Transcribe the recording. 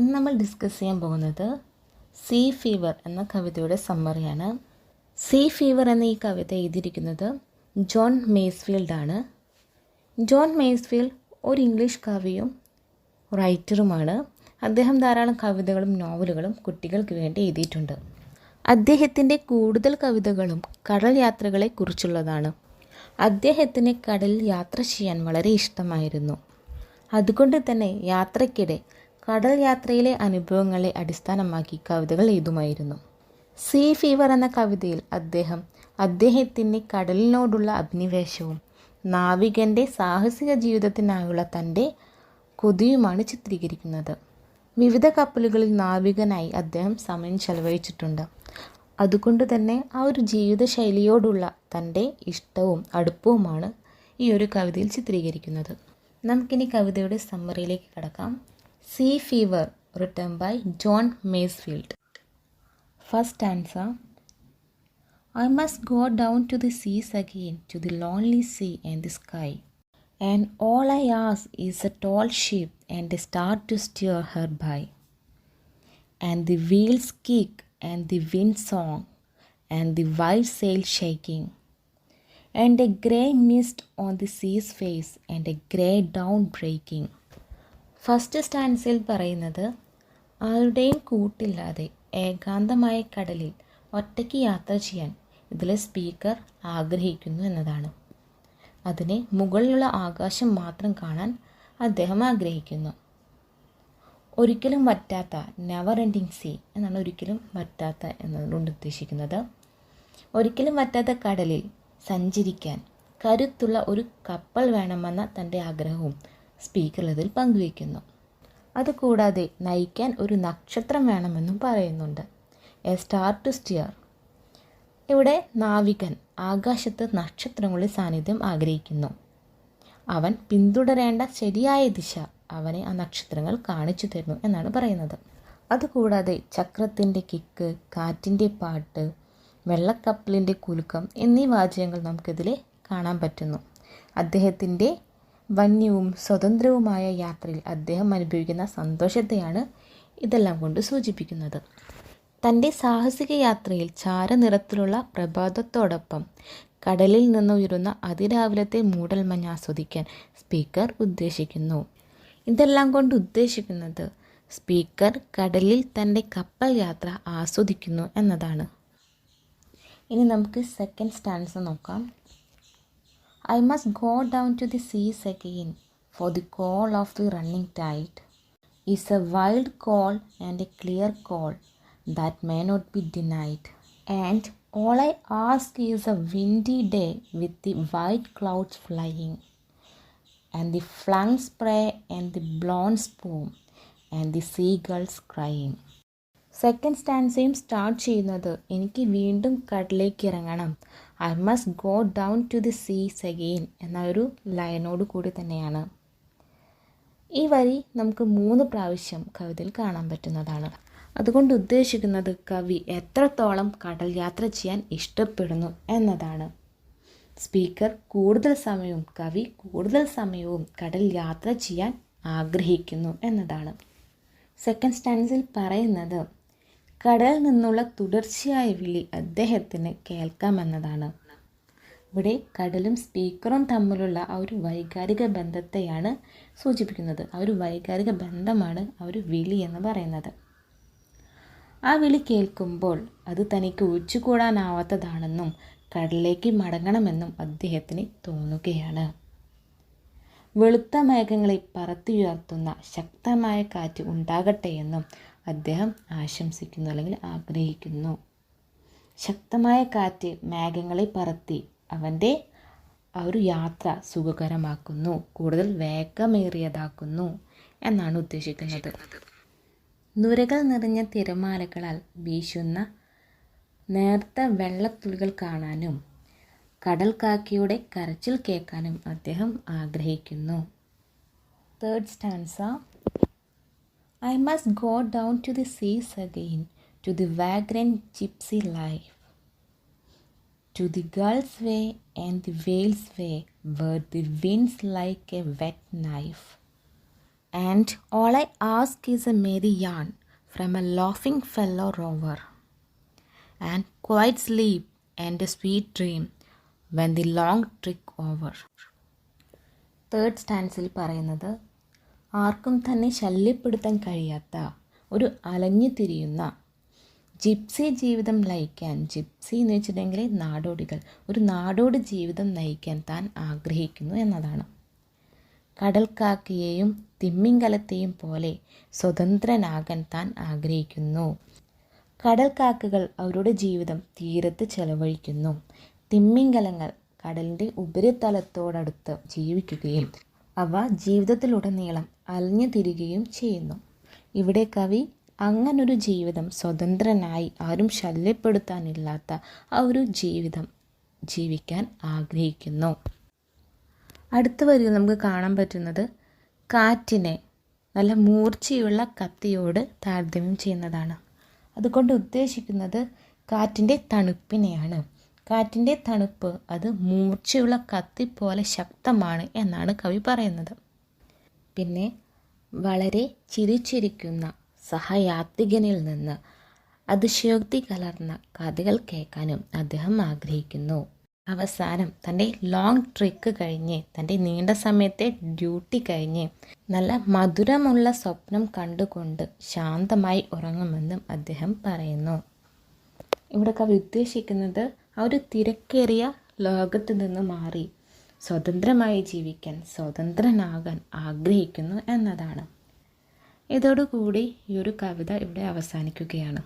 ഇന്ന് നമ്മൾ ഡിസ്കസ് ചെയ്യാൻ പോകുന്നത് സീ ഫീവർ എന്ന കവിതയുടെ സമ്മറിയാണ്. സീ ഫീവർ എന്ന ഈ കവിത എഴുതിയിരിക്കുന്നത് ജോൺ മേസ്ഫീൽഡാണ്. ജോൺ മേസ്ഫീൽഡ് ഒരു ഇംഗ്ലീഷ് കവിയും റൈറ്ററുമാണ്. അദ്ദേഹം ധാരാളം കവിതകളും നോവലുകളും കുട്ടികൾക്ക് വേണ്ടി എഴുതിയിട്ടുണ്ട്. അദ്ദേഹത്തിൻ്റെ കൂടുതൽ കവിതകളും കടൽ യാത്രകളെ കുറിച്ചുള്ളതാണ്. അദ്ദേഹത്തിന് കടലിൽ യാത്ര ചെയ്യാൻ വളരെ ഇഷ്ടമായിരുന്നു. അതുകൊണ്ട് തന്നെ യാത്രയ്ക്കിടെ കടൽ യാത്രയിലെ അനുഭവങ്ങളെ അടിസ്ഥാനമാക്കി കവിതകൾ എഴുതുമായിരുന്നു. സീ ഫീവർ എന്ന കവിതയിൽ അദ്ദേഹത്തിൻ്റെ കടലിനോടുള്ള അഭിനിവേശവും നാവികൻ്റെ സാഹസിക ജീവിതത്തിനായുള്ള തൻ്റെ കൊതിയുമാണ് ചിത്രീകരിക്കുന്നത്. വിവിധ കപ്പലുകളിൽ നാവികനായി അദ്ദേഹം സമയം ചെലവഴിച്ചിട്ടുണ്ട്. അതുകൊണ്ട് തന്നെ ആ ഒരു ജീവിതശൈലിയോടുള്ള തൻ്റെ ഇഷ്ടവും അടുപ്പവുമാണ് ഈ ഒരു കവിതയിൽ ചിത്രീകരിക്കുന്നത്. നമുക്കിനി കവിതയുടെ സമ്മറിയിലേക്ക് കടക്കാം. Sea fever written by John Masefield. First stanza. I must go down to the seas again, to the lonely sea and the sky, and all I ask is a tall ship and a star to steer her by, and the wheels kick and the wind song and the white sail shaking, and a grey mist on the sea's face and a grey dawn breaking. First സ്റ്റാൻസിൽ പറയുന്നത് ആരുടെയും കൂട്ടില്ലാതെ ഏകാന്തമായ കടലിൽ ഒറ്റയ്ക്ക് യാത്ര ചെയ്യാൻ ഇതിലെ speaker ആഗ്രഹിക്കുന്നു എന്നതാണ്. അതിന് മുകളിലുള്ള ആകാശം മാത്രം കാണാൻ അദ്ദേഹം ആഗ്രഹിക്കുന്നു. ഒരിക്കലും വറ്റാത്ത നെവർ എൻഡിങ് സീ എന്നാണ് ഒരിക്കലും വറ്റാത്ത എന്നതുകൊണ്ട് ഉദ്ദേശിക്കുന്നത്. ഒരിക്കലും വറ്റാത്ത കടലിൽ സഞ്ചരിക്കാൻ കരുത്തുള്ള ഒരു കപ്പൽ വേണമെന്ന തൻ്റെ ആഗ്രഹവും സ്പീക്കർ ഇതിൽ പങ്കുവയ്ക്കുന്നു. അതുകൂടാതെ നയിക്കാൻ ഒരു നക്ഷത്രം വേണമെന്നും പറയുന്നുണ്ട്. A star to steer. ഇവിടെ നാവികൻ ആകാശത്ത് നക്ഷത്രങ്ങളുടെ സാന്നിധ്യം ആഗ്രഹിക്കുന്നു. അവൻ പിന്തുടരേണ്ട ശരിയായ ദിശ അവനെ ആ നക്ഷത്രങ്ങൾ കാണിച്ചു തരുന്നു എന്നാണ് പറയുന്നത്. അതുകൂടാതെ ചക്രത്തിൻ്റെ കിക്ക്, കാറ്റിൻ്റെ പാട്ട്, വെള്ളക്കപ്പലിൻ്റെ കുലുക്കം എന്നീ വാചകങ്ങൾ നമുക്കിതിൽ കാണാൻ പറ്റുന്നു. അദ്ദേഹത്തിൻ്റെ വന്യവും സ്വതന്ത്രവുമായ യാത്രയിൽ അദ്ദേഹം അനുഭവിക്കുന്ന സന്തോഷത്തെയാണ് ഇതെല്ലാം കൊണ്ട് സൂചിപ്പിക്കുന്നത്. തൻ്റെ സാഹസിക യാത്രയിൽ ചാരനിറത്തിലുള്ള പ്രഭാതത്തോടൊപ്പം കടലിൽ നിന്ന് ഉയരുന്ന അതിരാവിലത്തെ മൂടൽമഞ്ഞ് ആസ്വദിക്കാൻ സ്പീക്കർ ഉദ്ദേശിക്കുന്നു. ഇതെല്ലാം കൊണ്ട് ഉദ്ദേശിക്കുന്നത് സ്പീക്കർ കടലിൽ തൻ്റെ കപ്പൽ യാത്ര ആസ്വദിക്കുന്നു എന്നതാണ്. ഇനി നമുക്ക് സെക്കൻഡ് സ്റ്റാൻസ നോക്കാം. I must go down to the seas again, for the call of the running tide is a wild call and a clear call that may not be denied. And all I ask is a windy day with the white clouds flying, and the flung spray and the blown spume, and the seagulls crying. Second സ്റ്റാൻസയും start ചെയ്യുന്നത് എനിക്ക് വീണ്ടും കടലിലേക്ക് ഇറങ്ങണം, I must go down to the seas again എന്ന ഒരു ലൈനോട് കൂടി തന്നെയാണ്. ഈ വരി നമുക്ക് 3 പ്രാവശ്യം കവിതയിൽ കാണാൻ പറ്റുന്നതാണ്. അതുകൊണ്ട് ഉദ്ദേശിക്കുന്നത് കവി എത്രത്തോളം കടൽ യാത്ര ചെയ്യാൻ ഇഷ്ടപ്പെടുന്നു എന്നതാണ്. കവി കൂടുതൽ സമയവും കടൽ യാത്ര ചെയ്യാൻ ആഗ്രഹിക്കുന്നു എന്നതാണ്. സെക്കൻഡ് സ്റ്റാൻസിൽ പറയുന്നത് കടലിൽ നിന്നുള്ള തുടർച്ചയായ വിളി അദ്ദേഹത്തിന് കേൾക്കാമെന്നതാണ്. ഇവിടെ കടലും സ്പീക്കറും തമ്മിലുള്ള ആ ഒരു വൈകാരിക ബന്ധത്തെയാണ് സൂചിപ്പിക്കുന്നത്. ആ ഒരു വൈകാരിക ബന്ധമാണ് ആ ഒരു വിളി എന്ന് പറയുന്നത്. ആ വിളി കേൾക്കുമ്പോൾ അത് തനിക്ക് ഒഴിച്ചുകൂടാനാവാത്തതാണെന്നും കടലിലേക്ക് മടങ്ങണമെന്നും അദ്ദേഹത്തിന് തോന്നുകയാണ്. വെളുത്ത മേഘങ്ങളെ പറത്തിയുയർത്തുന്ന ശക്തമായ കാറ്റ് ഉണ്ടാകട്ടെ എന്നും അദ്ദേഹം ആശംസിക്കുന്നു അല്ലെങ്കിൽ ആഗ്രഹിക്കുന്നു. ശക്തമായ കാറ്റ് മേഘങ്ങളെ പറത്തി അവൻ്റെ ആ ഒരു യാത്ര സുഖകരമാക്കുന്നു, കൂടുതൽ വേഗമേറിയതാക്കുന്നു എന്നാണ് ഉദ്ദേശിക്കുന്നത്. നുരകൾ നിറഞ്ഞ തിരമാലകളാൽ വീശുന്ന നേർത്ത വെള്ളത്തുള്ളികൾ കാണാനും കടൽ കാക്കയുടെ കരച്ചിൽ കേൾക്കാനും അദ്ദേഹം ആഗ്രഹിക്കുന്നു. Third stanza. I must go down to the seas again, to the vagrant gypsy life, to the gull's way and the whale's way, where the wind's like a wet knife, and all I ask is A merry yarn from a laughing fellow rover, and quiet sleep and a sweet dream when the long trick over. Third സ്റ്റാൻസിൽ പറയുന്നത്, ആർക്കും തന്നെ ശല്യപ്പെടുത്താൻ കഴിയാത്ത ഒരു അലഞ്ഞു തിരിയുന്ന gypsy ജീവിതം നയിക്കാൻ, ജിപ്സി എന്ന് വെച്ചിട്ടുണ്ടെങ്കിൽ നാടോടികൾ, ഒരു നാടോടി ജീവിതം നയിക്കാൻ താൻ ആഗ്രഹിക്കുന്നു എന്നതാണ്. കടൽക്കാക്കയെയും തിമ്മിങ്കലത്തെയും പോലെ സ്വതന്ത്രനാകാൻ താൻ ആഗ്രഹിക്കുന്നു. കടൽക്കാക്കകൾ അവരുടെ ജീവിതം തീരത്ത് ചെലവഴിക്കുന്നു. തിമ്മിങ്കലങ്ങൾ കടലിൻ്റെ ഉപരിതലത്തോടടുത്ത് ജീവിക്കുകയും അവ ജീവിതത്തിലുടനീളം അലഞ്ഞു തിരികുകയും ചെയ്യുന്നു. ഇവിടെ കവി അങ്ങനൊരു ജീവിതം, സ്വതന്ത്രനായി ആരും ശല്യപ്പെടുത്താനില്ലാത്ത ആ ഒരു ജീവിതം ജീവിക്കാൻ ആഗ്രഹിക്കുന്നു. അടുത്ത വരിയിൽ നമുക്ക് കാണാൻ പറ്റുന്നത് കാറ്റിനെ നല്ല മൂർച്ചയുള്ള കത്തിയോട് താരതമ്യം ചെയ്യുന്നതാണ്. അതുകൊണ്ട് ഉദ്ദേശിക്കുന്നത് കാറ്റിൻ്റെ തണുപ്പിനെയാണ്. കാറ്റിൻ്റെ തണുപ്പ് അത് മൂർച്ചയുള്ള കത്തി പോലെ ശക്തമാണ് എന്നാണ് കവി പറയുന്നത്. പിന്നെ വളരെ ചിരിച്ചിരിക്കുന്ന സഹയാത്രികനിൽ നിന്ന് അതിശയോക്തി കലർന്ന കഥകൾ കേൾക്കാനും അദ്ദേഹം ആഗ്രഹിക്കുന്നു. അവസാനം തൻ്റെ ലോങ് ട്രിക്ക് കഴിഞ്ഞ്, തൻ്റെ നീണ്ട സമയത്തെ ഡ്യൂട്ടി കഴിഞ്ഞ് നല്ല മധുരമുള്ള സ്വപ്നം കണ്ടുകൊണ്ട് ശാന്തമായി ഉറങ്ങുമെന്നും അദ്ദേഹം പറയുന്നു. ഇവിടെ കവി ഉദ്ദേശിക്കുന്നത് ആ ഒരു തിരക്കേറിയ ലോകത്ത് നിന്ന് മാറി സ്വതന്ത്രമായി ജീവിക്കാൻ, സ്വതന്ത്രനാകാൻ ആഗ്രഹിക്കുന്നു എന്നതാണ്. ഇതോടുകൂടി ഈ ഒരു കവിത ഇവിടെ അവസാനിക്കുകയാണ്.